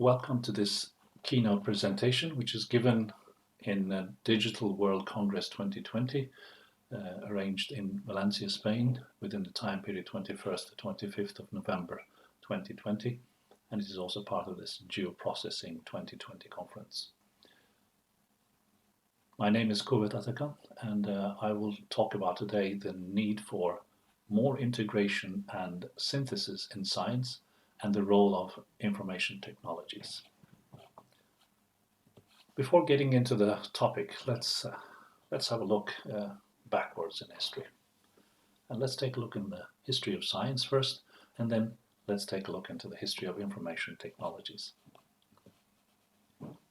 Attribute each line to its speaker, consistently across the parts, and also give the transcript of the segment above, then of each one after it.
Speaker 1: Welcome to this keynote presentation, which is given in Digital World Congress 2020, arranged in Valencia, Spain, within the time period 21st to 25th of November 2020, and it is also part of this GeoProcessing 2020 conference. My name is Atakan, and I will talk about today the need for more integration and synthesis in science and the role of information technologies. Before getting into the topic, let's have a look backwards in history. And let's take a look in the history of science first, and then let's take a look into the history of information technologies.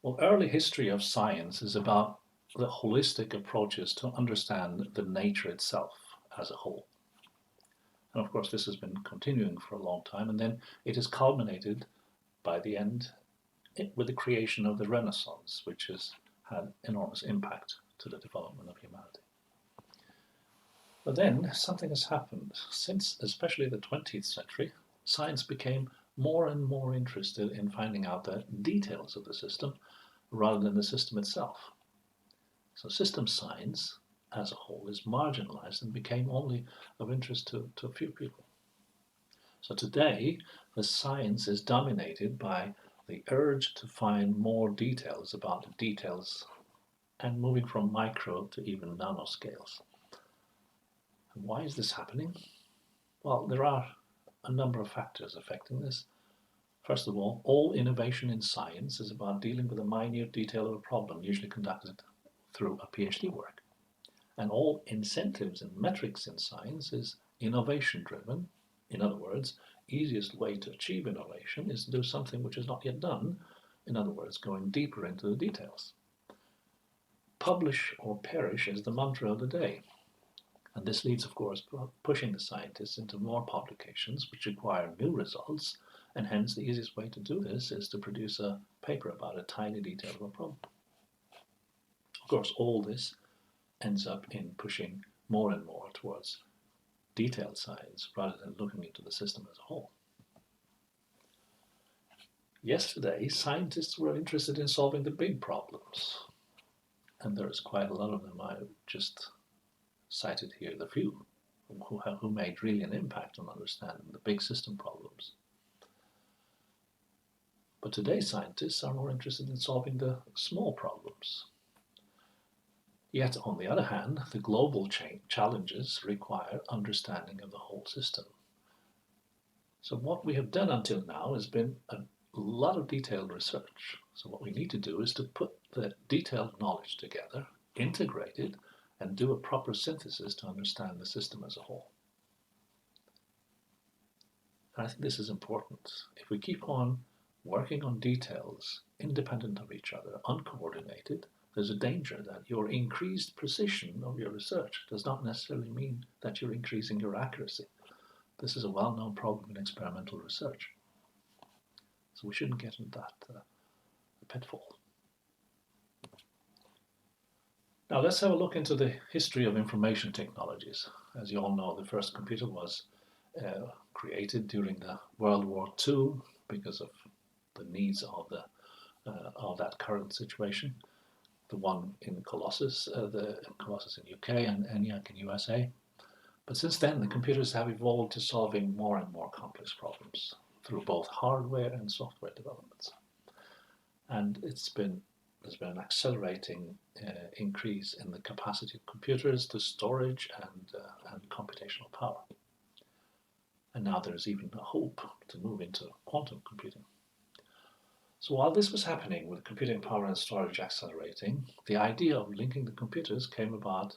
Speaker 1: Well, early history of science is about the holistic approaches to understand the nature itself as a whole. And of course, this has been continuing for a long time, and then it has culminated by the end with the creation of the Renaissance, which has had enormous impact to the development of humanity. But then something has happened. Since especially the 20th century, science became more and more interested in finding out the details of the system rather than the system itself. So system science as a whole is marginalized and became only of interest to a few people. So today, the science is dominated by the urge to find more details about the details and moving from micro to even nanoscales. And why is this happening? Well, there are a number of factors affecting this. First of all innovation in science is about dealing with a minute detail of a problem, usually conducted through a PhD work. And all incentives and metrics in science is innovation driven. In other words, easiest way to achieve innovation is to do something which is not yet done. In other words, going deeper into the details. Publish or perish is the mantra of the day. And this leads, of course, pushing the scientists into more publications which require new results, and hence the easiest way to do this is to produce a paper about a tiny detail of a problem. Of course, all this ends up in pushing more and more towards detailed science rather than looking into the system as a whole. Yesterday, scientists were interested in solving the big problems, and there's quite a lot of them. I've just cited here the few who made really an impact on understanding the big system problems. But today, scientists are more interested in solving the small problems. Yet, on the other hand, the global challenges require understanding of the whole system. So what we have done until now has been a lot of detailed research. So what we need to do is to put the detailed knowledge together, integrate it, and do a proper synthesis to understand the system as a whole. And I think this is important. If we keep on working on details independent of each other, uncoordinated, there's a danger that your increased precision of your research does not necessarily mean that you're increasing your accuracy. This is a well-known problem in experimental research. So we shouldn't get into that pitfall. Now let's have a look into the history of information technologies. As you all know, the first computer was created during the World War II because of the needs of that current situation. The one in Colossus, the Colossus in UK and ENIAC in USA. But since then, the computers have evolved to solving more and more complex problems through both hardware and software developments. And there's been an accelerating increase in the capacity of computers to storage and computational power. And now there's even a hope to move into quantum computing. So while this was happening with computing power and storage accelerating, the idea of linking the computers came about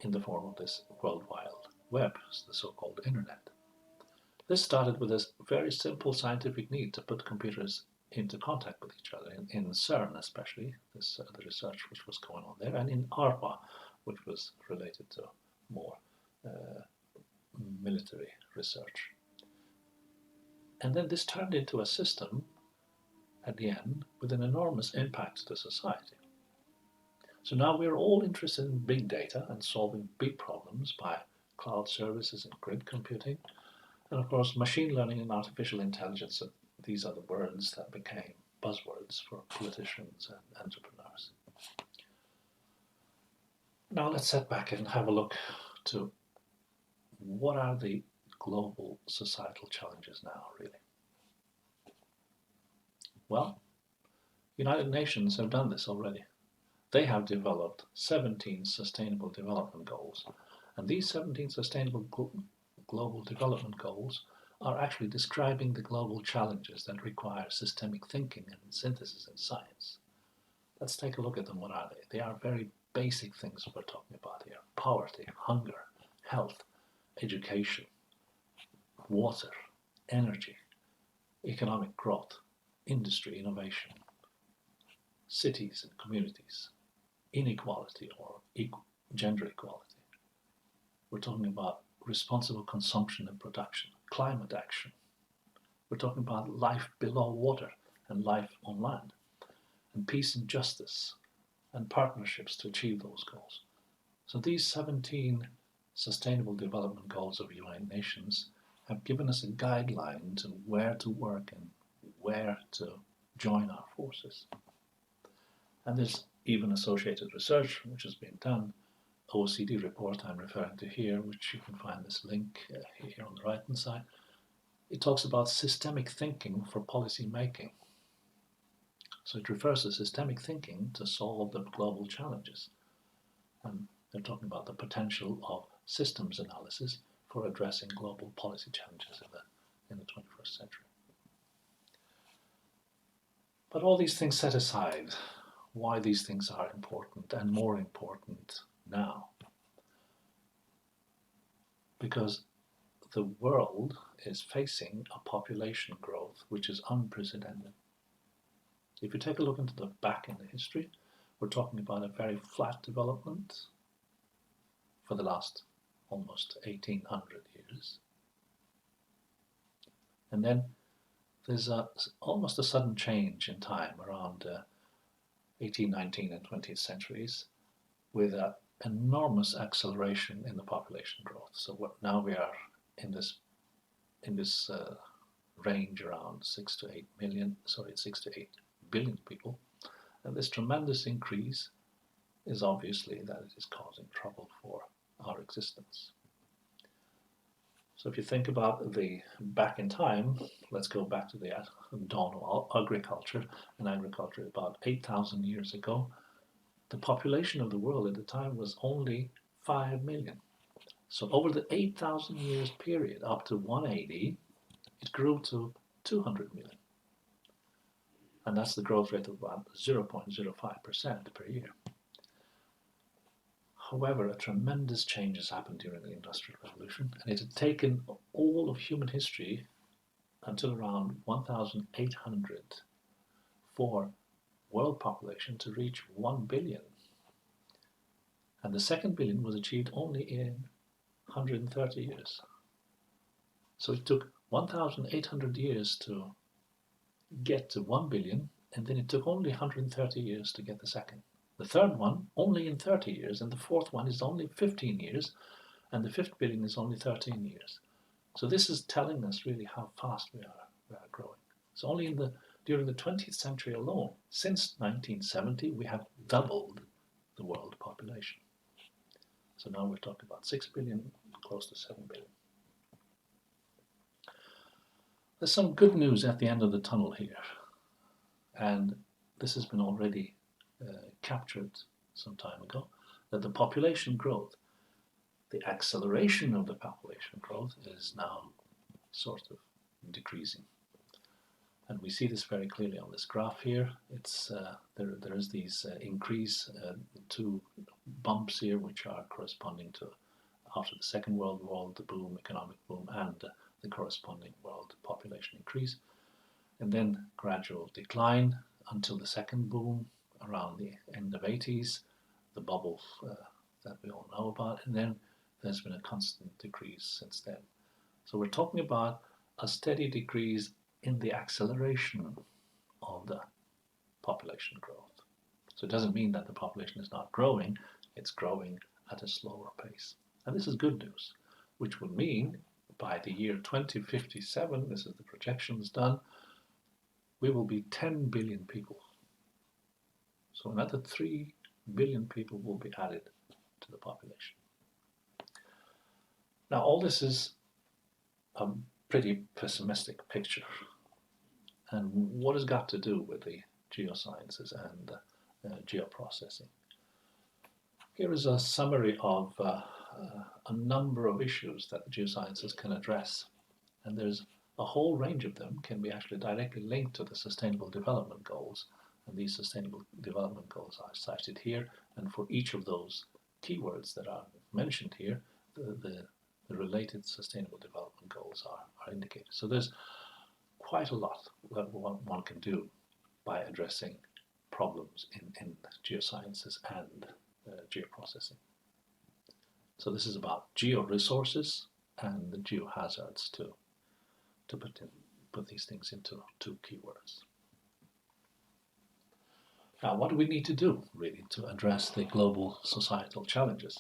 Speaker 1: in the form of this World Wide Web, the so-called internet. This started with a very simple scientific need to put computers into contact with each other, in CERN especially, the research which was going on there, and in ARPA, which was related to more military research. And then this turned into a system at the end with an enormous impact to society. So now we're all interested in big data and solving big problems by cloud services and grid computing. And of course, machine learning and artificial intelligence these are the words that became buzzwords for politicians and entrepreneurs. Now let's sit back and have a look to what are the global societal challenges now, really. Well, United Nations have done this already. They have developed 17 Sustainable Development Goals, and these 17 Sustainable Global Development Goals are actually describing the global challenges that require systemic thinking and synthesis in science. Let's take a look at them. What are they? They are very basic things we're talking about here. Poverty, hunger, health, education, water, energy, economic growth, industry, innovation, cities and communities, inequality or gender equality. We're talking about responsible consumption and production, climate action. We're talking about life below water and life on land, and peace and justice, and partnerships to achieve those goals. So these 17 Sustainable Development Goals of United Nations have given us a guideline to where to work and where to join our forces. And there's even associated research which has been done. OECD report I'm referring to here, which you can find this link here on the right hand side. It talks about systemic thinking for policy making. So it refers to systemic thinking to solve the global challenges. And they're talking about the potential of systems analysis for addressing global policy challenges in the 21st century. But all these things set aside, why these things are important and more important now. Because the world is facing a population growth which is unprecedented. If you take a look into the back in the history, we're talking about a very flat development for the last almost 1800 years. And then there's almost a sudden change in time around 1819 and 20th centuries with an enormous acceleration in the population growth. So now we are in this range around 6 to 8 billion people. And this tremendous increase is obviously that it is causing trouble for our existence. So if you think about the back in time, let's go back to the dawn of agriculture, and agriculture about 8,000 years ago. The population of the world at the time was only 5 million. So over the 8,000 years period up to 180, it grew to 200 million. And that's the growth rate of about 0.05% per year. However, a tremendous change has happened during the Industrial Revolution, and it had taken all of human history until around 1,800 for world population to reach 1 billion. And the second billion was achieved only in 130 years. So it took 1,800 years to get to 1 billion, and then it took only 130 years to get the second. The third one only in 30 years, and the fourth one is only 15 years, and the fifth billion is only 13 years. So this is telling us really how fast we are growing. So only during the 20th century alone, since 1970, we have doubled the world population. So now we're talking about 6 billion, close to 7 billion. There's some good news at the end of the tunnel here, and this has been already captured some time ago, that the population growth, the acceleration of the population growth is now sort of decreasing. And we see this very clearly on this graph here. It's there is these two bumps here, which are corresponding to after the Second World War, the boom, economic boom, and the corresponding world population increase, and then gradual decline until the second boom around the end of 80s, the bubble that we all know about, and then there's been a constant decrease since then. So we're talking about a steady decrease in the acceleration of the population growth. So it doesn't mean that the population is not growing, it's growing at a slower pace. And this is good news, which would mean by the year 2057, this is the projections done, we will be 10 billion people. So another 3 billion people will be added to the population. Now, all this is a pretty pessimistic picture. And what has got to do with the geosciences and geoprocessing? Here is a summary of a number of issues that the geosciences can address. And there's a whole range of them can be actually directly linked to the Sustainable Development Goals. And these Sustainable Development Goals are cited here. And for each of those keywords that are mentioned here, the related Sustainable Development Goals are indicated. So there's quite a lot that one can do by addressing problems in geosciences and geoprocessing. So this is about georesources and the geohazards to put these things into 2 keywords. Now, what do we need to do, really, to address the global societal challenges?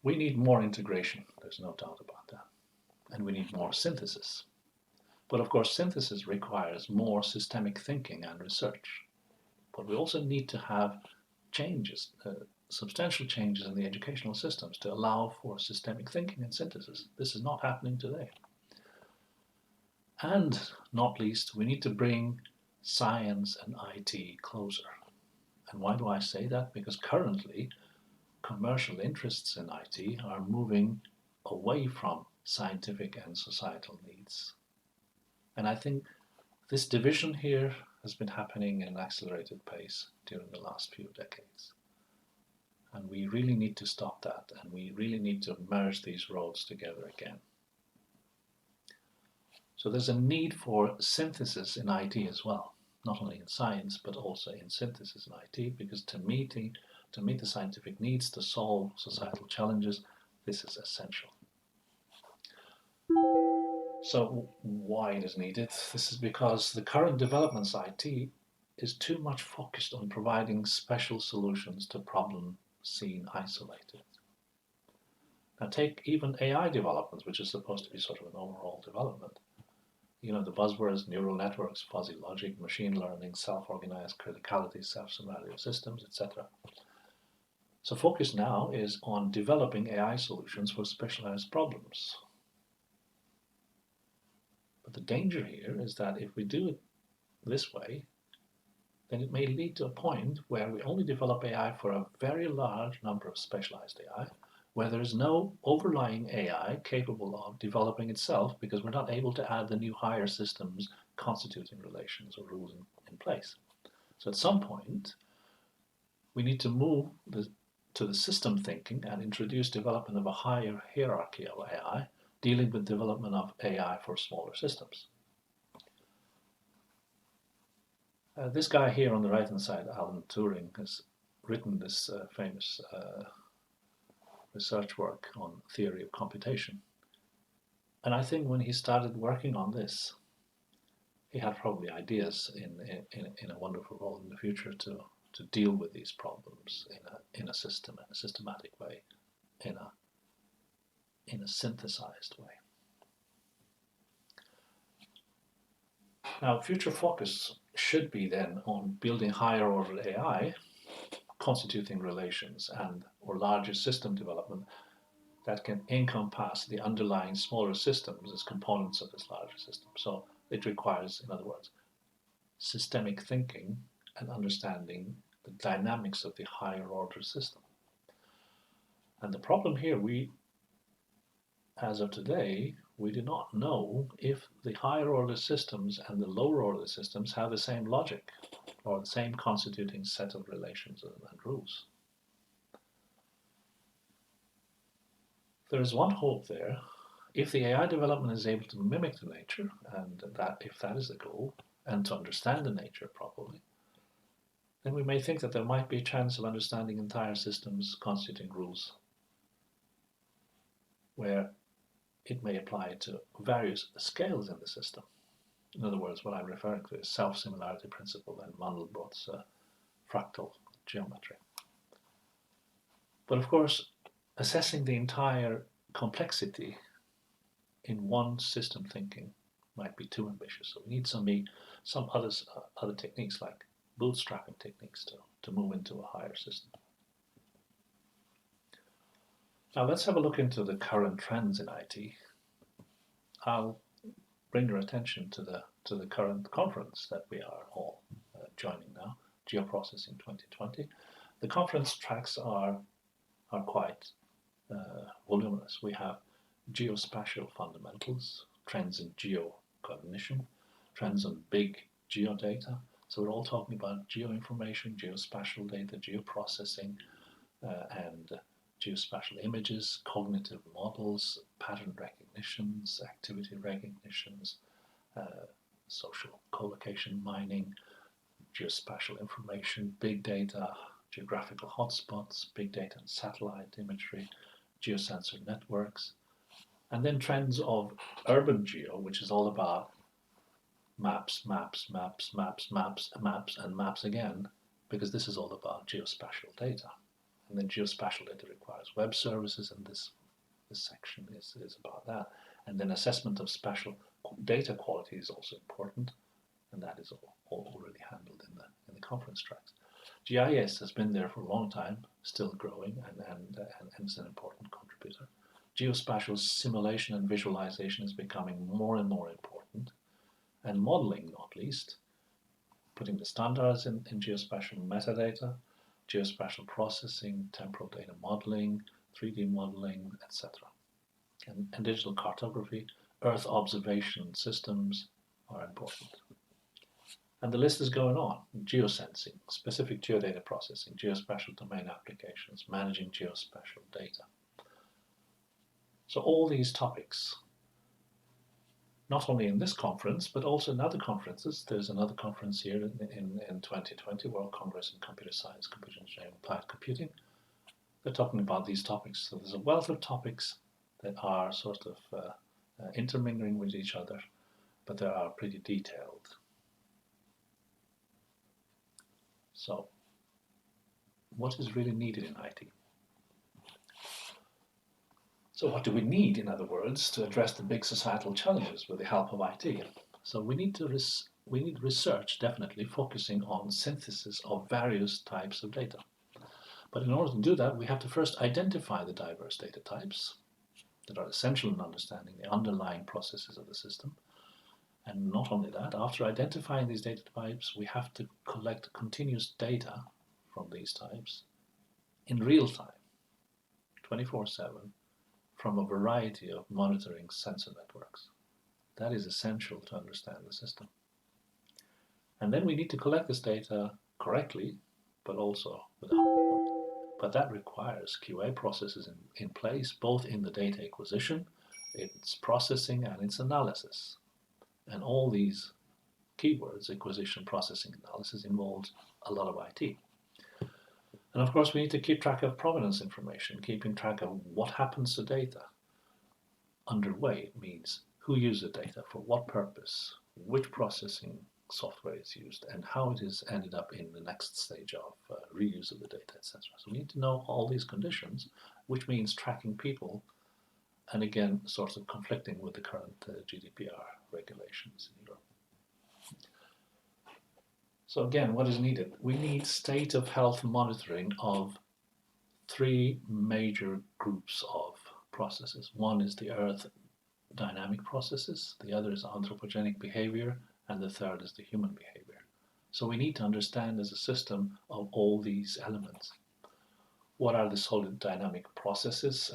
Speaker 1: We need more integration, there's no doubt about that. And we need more synthesis. But of course, synthesis requires more systemic thinking and research. But we also need to have changes, substantial changes in the educational systems to allow for systemic thinking and synthesis. This is not happening today. And not least, we need to bring science and IT closer. And why do I say that? Because currently, commercial interests in IT are moving away from scientific and societal needs. And I think this division here has been happening at an accelerated pace during the last few decades. And we really need to stop that, and we really need to merge these roads together again. So there's a need for synthesis in IT as well, not only in science, but also in synthesis in IT, because to meet the scientific needs, to solve societal challenges, this is essential. So why it is needed? This is because the current developments IT is too much focused on providing special solutions to problems seen isolated. Now take even AI developments, which is supposed to be sort of an overall development. You know, the buzzwords, neural networks, fuzzy logic, machine learning, self-organized criticality, self-scenario systems, etc. So focus now is on developing AI solutions for specialized problems. But the danger here is that if we do it this way, then it may lead to a point where we only develop AI for a very large number of specialized AI, where there is no overlying AI capable of developing itself because we're not able to add the new higher systems constituting relations or rules in place. So at some point, we need to move to the system thinking and introduce development of a higher hierarchy of AI, dealing with development of AI for smaller systems. This guy here on the right-hand side, Alan Turing, has written this famous research work on theory of computation. And I think when he started working on this, he had probably ideas in a wonderful role in the future to deal with these problems in a systematic way, in a synthesized way. Now, future focus should be then on building higher order AI, constituting relations or larger system development that can encompass the underlying smaller systems as components of this larger system. So it requires, in other words, systemic thinking and understanding the dynamics of the higher order system. And the problem here, as of today, we do not know if the higher order systems and the lower order systems have the same logic or the same constituting set of relations and rules. There is one hope there. If the AI development is able to mimic the nature, and if that is the goal, and to understand the nature properly, then we may think that there might be a chance of understanding entire systems constituting rules, where it may apply to various scales in the system. In other words, what I'm referring to is self-similarity principle and Mandelbrot's fractal geometry. But of course, assessing the entire complexity in one system thinking might be too ambitious. So we need some other techniques like bootstrapping techniques to move into a higher system. Now let's have a look into the current trends in IT. I'll bring your attention to the current conference that we are all joining now, GeoProcessing 2020. The conference tracks are quite voluminous. We have geospatial fundamentals, trends in geocognition, trends on big geodata. So we're all talking about geoinformation, geospatial data, geoprocessing, and geospatial images, cognitive models, pattern recognitions, activity recognitions, social collocation mining, geospatial information, big data, geographical hotspots, big data and satellite imagery, geosensor networks, and then trends of urban geo, which is all about maps, maps, maps, maps, maps, maps, and maps again, because this is all about geospatial data. And then geospatial data requires web services, and this section is about that. And then assessment of spatial data quality is also important, and that is all already handled in the conference tracks. GIS has been there for a long time, still growing, and is an important contributor. Geospatial simulation and visualization is becoming more and more important, and modeling, not least, putting the standards in geospatial metadata, geospatial processing, temporal data modeling, 3D modeling, etc. And digital cartography, Earth observation systems are important. And the list is going on. Geosensing, specific geodata processing, geospatial domain applications, managing geospatial data. So all these topics, not only in this conference, but also in other conferences. There's another conference here in 2020, World Congress in Computer Science, Computer Engineering, Applied Computing. They're talking about these topics. So there's a wealth of topics that are sort of intermingling with each other, but they are pretty detailed. So, what is really needed in IT? So what do we need, in other words, to address the big societal challenges with the help of IT? So we need research, definitely, focusing on synthesis of various types of data. But in order to do that, we have to first identify the diverse data types that are essential in understanding the underlying processes of the system. And not only that, after identifying these data types, we have to collect continuous data from these types in real time, 24/7, from a variety of monitoring sensor networks. That is essential to understand the system. And then we need to collect this data correctly, but also with output. But that requires QA processes in place, both in the data acquisition, its processing, and its analysis. And all these keywords, acquisition, processing, analysis, involves a lot of IT. And of course, we need to keep track of provenance information, keeping track of what happens to data. Underway means who used the data, for what purpose, which processing software is used, and how it is ended up in the next stage of reuse of the data, etc. So we need to know all these conditions, which means tracking people, and again, sort of conflicting with the current GDPR regulations in Europe. So again, what is needed? We need state of health monitoring of three major groups of processes. One is the Earth dynamic processes, the other is anthropogenic behavior, and the third is the human behavior. So we need to understand as a system of all these elements. What are the solid dynamic processes,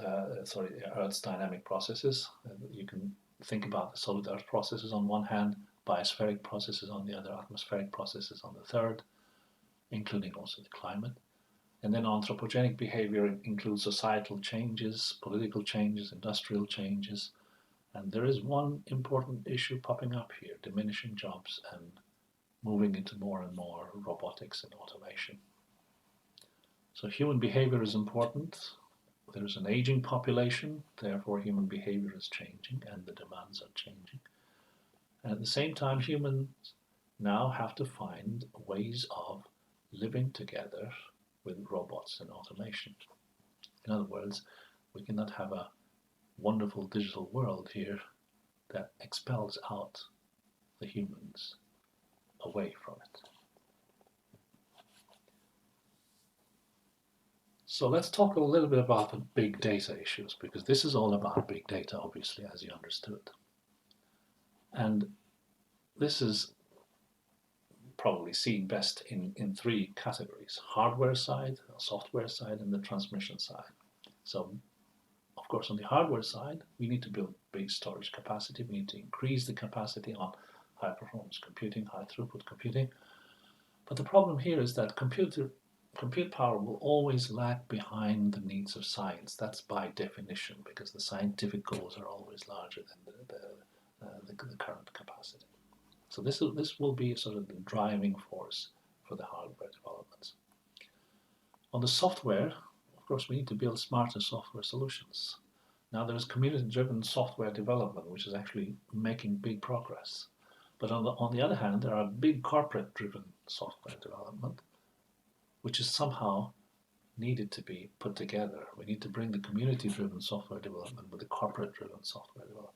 Speaker 1: Earth's dynamic processes? You can think about the solid Earth processes on one hand, biospheric processes on the other, atmospheric processes on the third, including also the climate. And then anthropogenic behavior includes societal changes, political changes, industrial changes. And there is one important issue popping up here, diminishing jobs and moving into more and more robotics and automation. So human behavior is important. There's an aging population, therefore human behavior is changing and the demands are changing. And at the same time, humans now have to find ways of living together with robots and automation. In other words, we cannot have a wonderful digital world here that expels out the humans away from it. So let's talk a little bit about the big data issues, because this is all about big data, obviously, as you understood. And this is probably seen best in three categories: hardware side, software side, and the transmission side. So, of course, on the hardware side, we need to build big storage capacity. We need to increase the capacity on high performance computing, high throughput computing. But the problem here is that compute power will always lag behind the needs of science. That's by definition, because the scientific goals are always larger than the current capacity. So this will be sort of the driving force for the hardware developments. On the software, of course, we need to build smarter software solutions. Now there is community-driven software development, which is actually making big progress. But on the other hand, there are big corporate-driven software development, which is somehow needed to be put together. We need to bring the community-driven software development with the corporate-driven software development.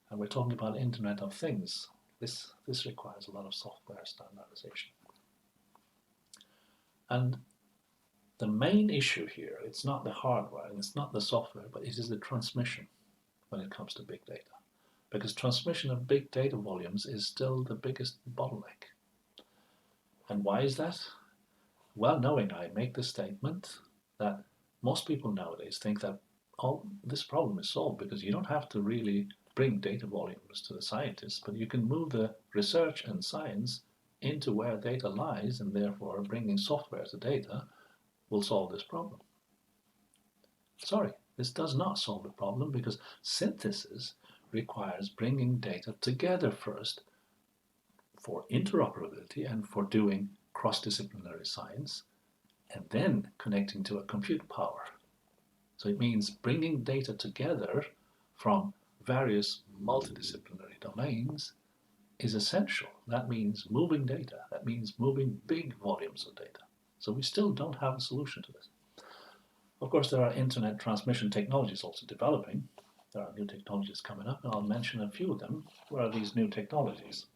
Speaker 1: And we're talking about Internet of Things. This requires a lot of software standardization. And the main issue here, it's not the hardware, and it's not the software, but it is the transmission when it comes to big data. Because transmission of big data volumes is still the biggest bottleneck. And why is that? Well, knowing I make the statement that most people nowadays think that this problem is solved because you don't have to really bring data volumes to the scientists, but you can move the research and science into where data lies, and therefore bringing software to data will solve this problem. Sorry, this does not solve the problem, because synthesis requires bringing data together first for interoperability and for doing cross-disciplinary science, and then connecting to a compute power. So it means bringing data together from various multidisciplinary domains is essential. That means moving data. That means moving big volumes of data. So we still don't have a solution to this. Of course, there are internet transmission technologies also developing. There are new technologies coming up, and I'll mention a few of them. What are these new technologies?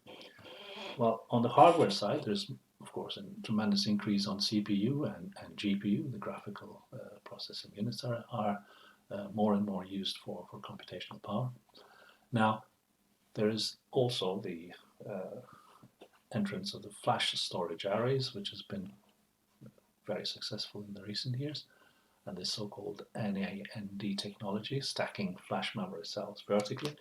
Speaker 1: Well, on the hardware side, there's, of course, a tremendous increase on CPU and GPU. The graphical processing units are more and more used for computational power. Now, there is also the entrance of the flash storage arrays, which has been very successful in the recent years, and this so-called NAND technology, stacking flash memory cells vertically.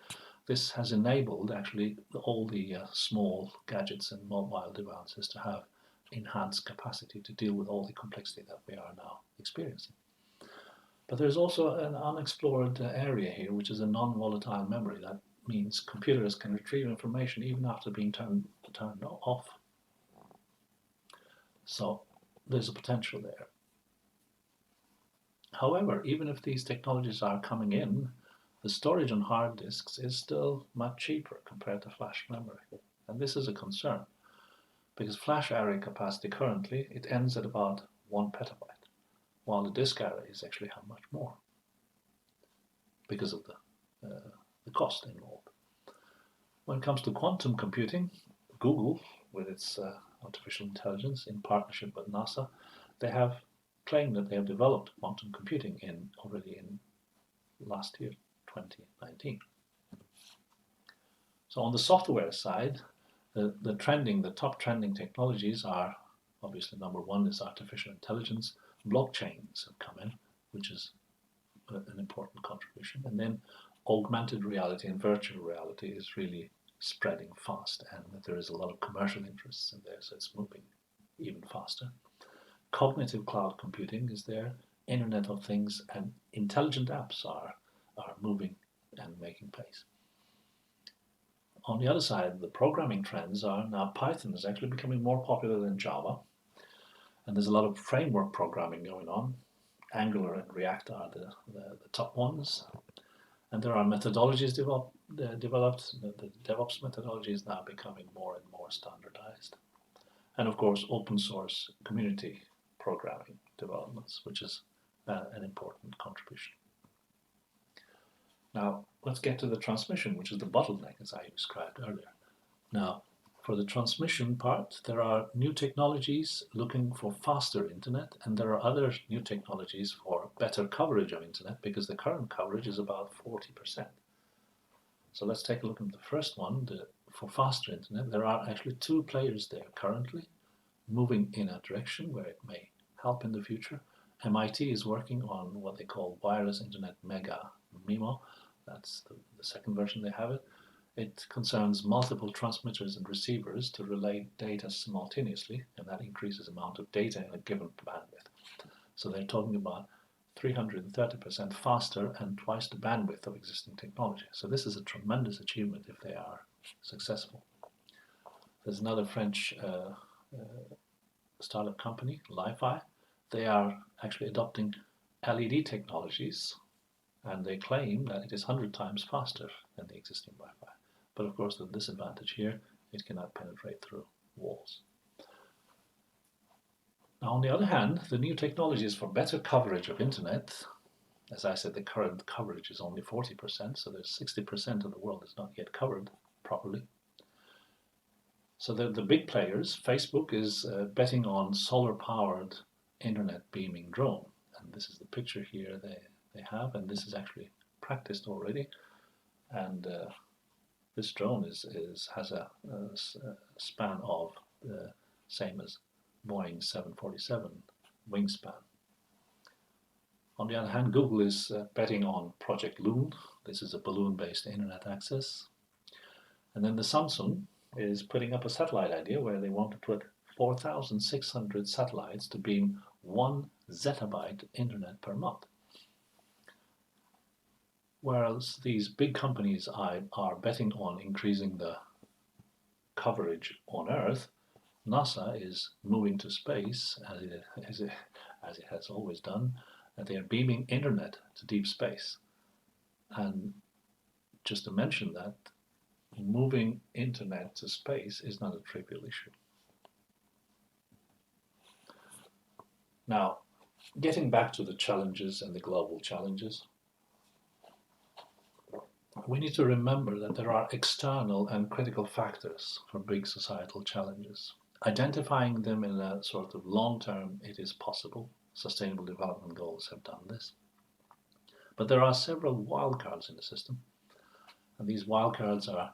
Speaker 1: This has enabled actually all the small gadgets and mobile devices to have enhanced capacity to deal with all the complexity that we are now experiencing. But there's also an unexplored area here, which is a non-volatile memory. That means computers can retrieve information even after being turned off. So there's a potential there. However, even if these technologies are coming in, the storage on hard disks is still much cheaper compared to flash memory. And this is a concern, because flash array capacity currently, it ends at about 1 petabyte, while the disk arrays actually have much more because of the cost involved. When it comes to quantum computing, Google, with its artificial intelligence in partnership with NASA, they have claimed that they have developed quantum computing already in last year, 2019. So on the software side, the top trending technologies are, obviously, number one is artificial intelligence. Blockchains have come in, which is an important contribution. And then augmented reality and virtual reality is really spreading fast, and there is a lot of commercial interests in there, so it's moving even faster. Cognitive cloud computing is there, Internet of Things, and intelligent apps are moving and making pace. On the other side, the programming trends are now Python is actually becoming more popular than Java, and there's a lot of framework programming going on. Angular and React are the top ones, and there are methodologies developed. The DevOps methodology is now becoming more and more standardized, and of course, open source community programming developments, which is an important contribution. Now, let's get to the transmission, which is the bottleneck, as I described earlier. Now, for the transmission part, there are new technologies looking for faster internet, and there are other new technologies for better coverage of internet, because the current coverage is about 40%. So let's take a look at the first one, for faster internet. There are actually two players there currently, moving in a direction where it may help in the future. MIT is working on what they call Wireless Internet Mega MIMO. That's the second version they have it. It concerns multiple transmitters and receivers to relay data simultaneously, and that increases the amount of data in a given bandwidth. So they're talking about 330% faster and twice the bandwidth of existing technology. So this is a tremendous achievement if they are successful. There's another French startup company, Li-Fi. They are actually adopting LED technologies, and they claim that it is 100 times faster than the existing Wi-Fi. But of course, the disadvantage here, it cannot penetrate through walls. Now, on the other hand, the new technologies for better coverage of internet, as I said, the current coverage is only 40%, so there's 60% of the world is not yet covered properly. So the big players, Facebook is betting on solar-powered internet beaming drone. And this is the picture here they have, and this is actually practiced already. And this drone has a span of the same as Boeing 747 wingspan. On the other hand, Google is betting on Project Loon. This is a balloon-based internet access. And then the Samsung is putting up a satellite idea where they want to put 4,600 satellites to beam 1 zettabyte internet per month. Whereas these big companies are betting on increasing the coverage on Earth, NASA is moving to space, as it has always done, and they are beaming internet to deep space. And just to mention that, moving internet to space is not a trivial issue. Now, getting back to the challenges and the global challenges, we need to remember that there are external and critical factors for big societal challenges. Identifying them in a sort of long term, it is possible. Sustainable Development Goals have done this. But there are several wildcards in the system. And these wildcards are,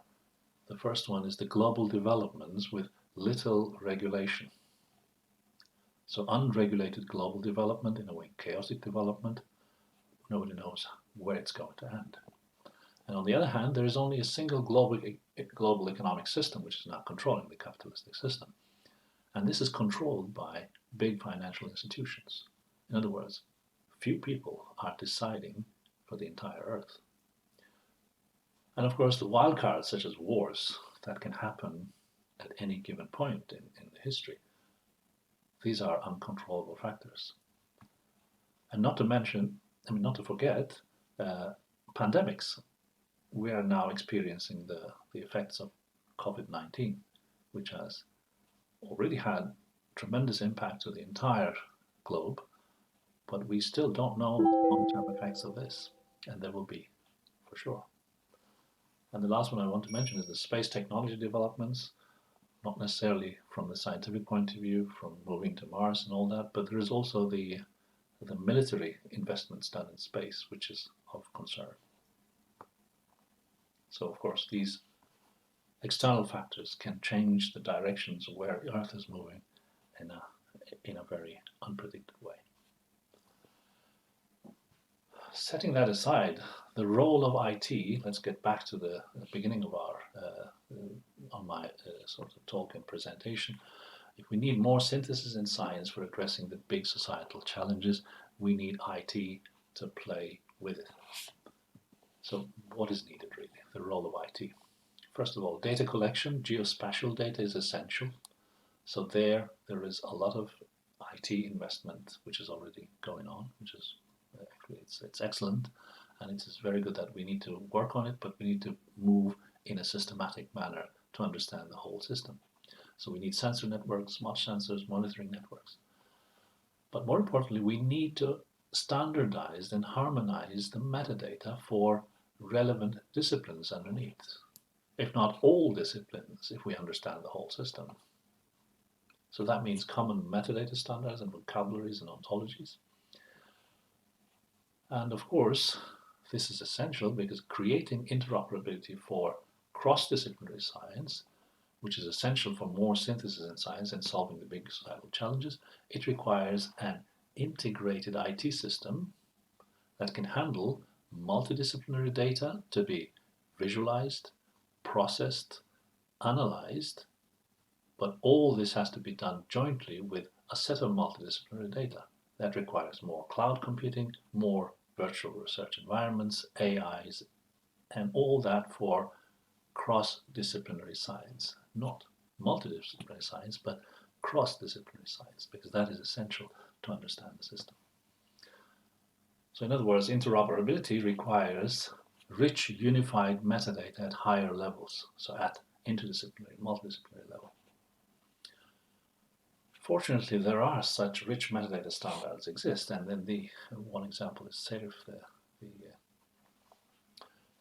Speaker 1: the first one is the global developments with little regulation. So unregulated global development, in a way chaotic development, nobody knows where it's going to end. And on the other hand, there is only a single global economic system which is now controlling the capitalistic system. And this is controlled by big financial institutions. In other words, few people are deciding for the entire Earth. And of course, the wild cards, such as wars, that can happen at any given point in history, these are uncontrollable factors. And not to forget, pandemics. We are now experiencing the effects of COVID-19, which has already had tremendous impact to the entire globe, but we still don't know the long-term effects of this, and there will be, for sure. And the last one I want to mention is the space technology developments, not necessarily from the scientific point of view, from moving to Mars and all that, but there is also the military investments done in space, which is of concern. So, of course, these external factors can change the directions of where the Earth is moving in a very unpredicted way. Setting that aside, the role of IT, let's get back to the beginning of my sort of talk and presentation. If we need more synthesis in science for addressing the big societal challenges, we need IT to play with it. So what is needed really? The role of IT. First of all, data collection, geospatial data is essential. So there is a lot of IT investment which is already going on, which is actually it's excellent, and it is very good that we need to work on it, but we need to move in a systematic manner to understand the whole system. So we need sensor networks, smart sensors, monitoring networks. But more importantly, we need to standardize and harmonize the metadata for relevant disciplines underneath, if not all disciplines, if we understand the whole system. So that means common metadata standards and vocabularies and ontologies. And of course, this is essential because creating interoperability for cross-disciplinary science, which is essential for more synthesis in science and solving the big societal challenges, it requires an integrated IT system that can handle multidisciplinary data to be visualized, processed, analyzed, but all this has to be done jointly with a set of multidisciplinary data. That requires more cloud computing, more virtual research environments, AIs, and all that for cross-disciplinary science, not multidisciplinary science, but cross-disciplinary science, because that is essential to understand the system. So in other words, interoperability requires rich unified metadata at higher levels, so at interdisciplinary, multidisciplinary level. Fortunately, there are such rich metadata standards exist, and then the one example is SAFE, the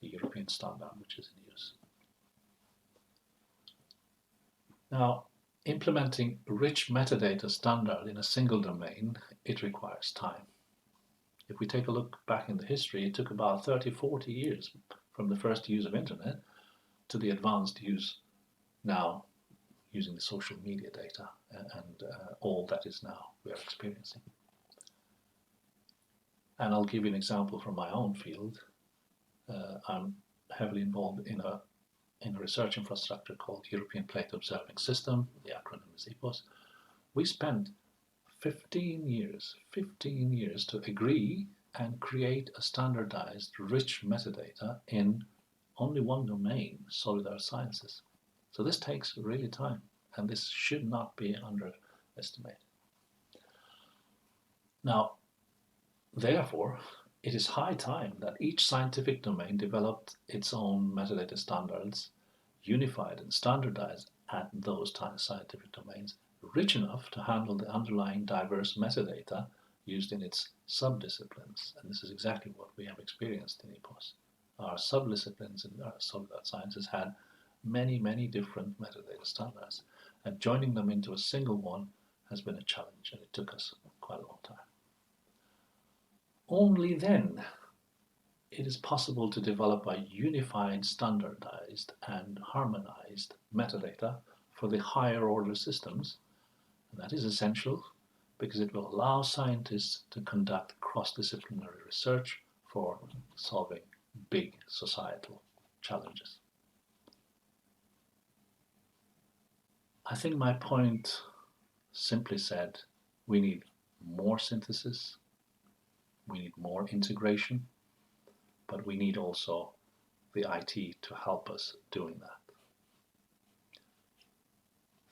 Speaker 1: European standard, which is in use. Now, implementing rich metadata standard in a single domain, it requires time. If we take a look back in the history, it took about 30, 40 years from the first use of internet to the advanced use now using the social media data and all that is now we are experiencing. And I'll give you an example from my own field. I'm heavily involved in a research infrastructure called European Plate Observing System, the acronym is EPOS. We spent 15 years to agree and create a standardized, rich metadata in only one domain, solid earth sciences. So this takes really time, and this should not be underestimated. Now, therefore, it is high time that each scientific domain developed its own metadata standards, unified and standardized at those scientific domains, rich enough to handle the underlying diverse metadata used in its subdisciplines. And this is exactly what we have experienced in EPOS. Our subdisciplines in our solid earth sciences had many, many different metadata standards, and joining them into a single one has been a challenge, and it took us quite a long time. Only then it is possible to develop a unified, standardized, and harmonized metadata for the higher order systems. And that is essential because it will allow scientists to conduct cross-disciplinary research for solving big societal challenges. I think my point, simply said, we need more synthesis, we need more integration, but we need also the IT to help us doing that.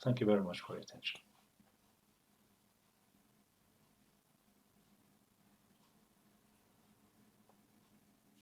Speaker 1: Thank you very much for your attention.